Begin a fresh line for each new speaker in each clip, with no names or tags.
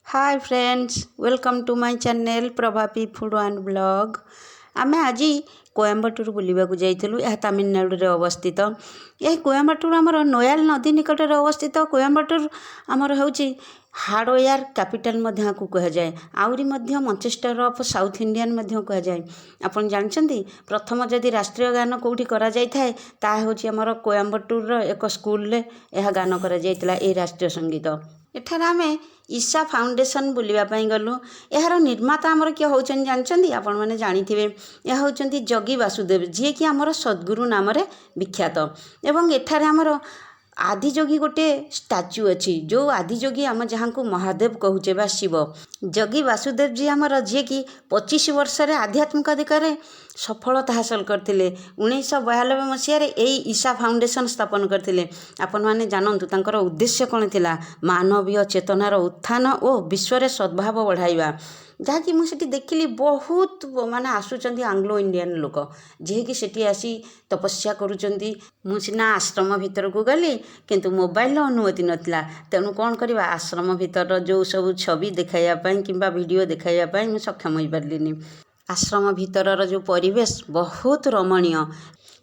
Hi friends, welcome to my channel प्रभापी food and blog. आमे आज कोयम्बटूर बुलिबाकू जाइथिलु। यह तमिलनाडु रे अवस्थित। यह कोयम्बटूर आमर नोयाल नदी निकट रे अवस्थित। कोयम्बटूर आमर होची हार्डवेयर कैपिटल मध्य को कह जाए। आउरी मध्य मैनचेस्टर ऑफ साउथ इंडियन मध्य कह जाए। आपण जानचंती प्रथम जदि राष्ट्रीय गान कोठी करा जाय थाए ता होची आमर कोयम्बटूर रो एक स्कूल रे यह गान करा जायतिला ए राष्ट्रीय संगीत। एठार आमे ईशा फाउंडेशन बुलवाई गलु। यार निर्माता आमर किए होचन जानचंती आपण माने जानिथिबे। यह होचंती जगी वासुदेव जी कि आमर सद्गुरु नाम रे विख्यात। एवं एठारे आमर आदिजोगी गोटे स्टाच्यू अच्छी जो आदिजोगी आम जहाँ को महादेव कहूचे बा शिव जगी वासुदेव जी आमर जी कि 25 वर्ष आध्यात्मिक अधिकार सफलता हासिल करते 1992 मसीह यही ईशा फाउंडेशन स्थापन करते। आपण मैंने जानतु तांकर उद्देश्य कौन थी मानवीय चेतनार उत्थान और विश्व में सद्भाव बढ़ाइबा। जहाँकि मुझे देखिली बहुत माने आसुचंदी आंग्लो इंडियन लोक जी कि सेठी आसी तपस्या करुचंदी। मु सिना आश्रम भीतर को गली किंतु मोबाइल अनुमति नथिला तेणु कौन करवा आश्रम भीतर जो सब छवि देखाइबा किंबा वीडियो देखाइबा मु सक्षम हो पारलिनी। आश्रम भीतर जो परिवेश बहुत रमणीय।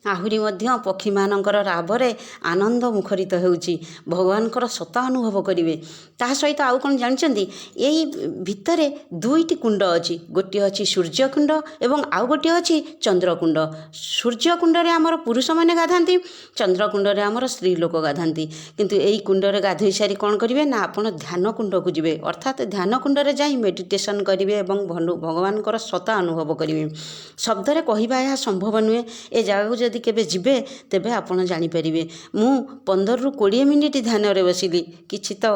आहुरी मध्य पक्षी मानकर रावरे आनंद मुखरित होउची। भगवानकर सत्ता अनुभव करिवे। ता सहित आउ कोन जानचंदी एई भितरे दुईटी कुंड अछि। गोटे अछि सूर्य कुंड एवं आउ गोटे अछि चंद्र कुंड। सूर्य कुंड रे हमर पुरुष माने गाधांती, चंद्र कुंड रे हमर स्त्री लोक गाधांती। किंतु एई कुंड रे गाधोई सारी कोन करिवे ना आपण ध्यान कुंड को जिवे। अर्थात ध्यान कुंड रे जाई मेडिटेशन करिवे एवं भगवानकर सत्ता अनुभव करिवे। शब्द रे कहिबा या संभव नुहे। ए जगह जदि केबे जिबे तेबे आपण जानि परिबे। मु 15 रु 20 मिनिट ध्यान रे बसिली किछि तो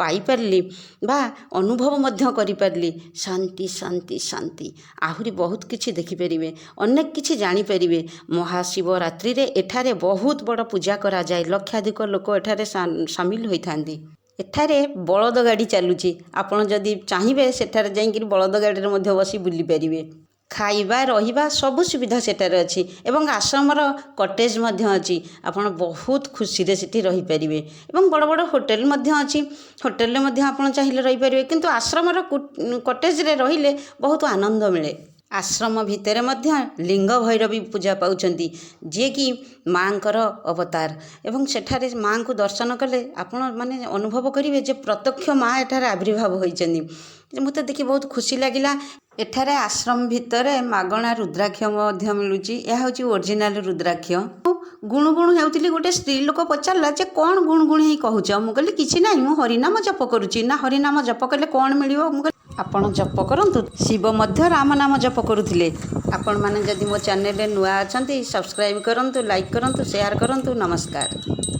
पाई पारली बा अनुभव मध्य करि पारली। शांति शांति शांति आहुरी बहुत किछि देखि परिबे, अनेक किछि जानि परिबे। महाशिवरात्रि रे एठारे बहुत बड़ पूजा करा जाय। लक्षाधिक लोक एठारे शामिल होई थांदी। एठारे बलद गाड़ी चलुची। आपण जदि चाहिबे सेठारे जाइकिर बलद गाड़ी रे मध्य बसी बुली परिबे। खाइबा रहिबा सब सुविधा सेठारे अछि एवं आश्रमर कटेज मध्य अछि। आपण बहुत खुशी रे सेठी रही परिबे एवं बड़ बड़ होटल मध्य अछि। होटल रे मध्य आपण चाहिए रही परिबे किंतु आश्रमर कटेज रे रहिले बहुत आनंद मिले। आश्रम भितर मध्य लिंग भैरवी पूजा पाउचंती जे कि माँकर अवतार एवं सेठारे माँ को दर्शन कले आपण माने अनुभव करिवे जे प्रत्यक्ष माँ एठारे आविर्भाव होइचंदी। मते देखि बहुत खुशी लागिला। एठारे आश्रम भितर मागणा रुद्राक्ष मध्य मिलुची। यह होची ओरिजिनल रुद्राक्ष। गुणु गुणु हेउतिली गोटे स्त्री लोक पचारला जे कोन गुणु गुणु ही कहूच। मु कहली किछि नाही, मु हरिनाम जप करूची। ना हरिनाम जप कले कोन मिलियो? मु आपण जप करंतु। शिव मध्य राम नाम जप करुथिले। आपण माने जदि मो चैनल रे नुआ अछंती सब्सक्राइब करंतु, लाइक करंतु, शेयर करंतु। नमस्कार।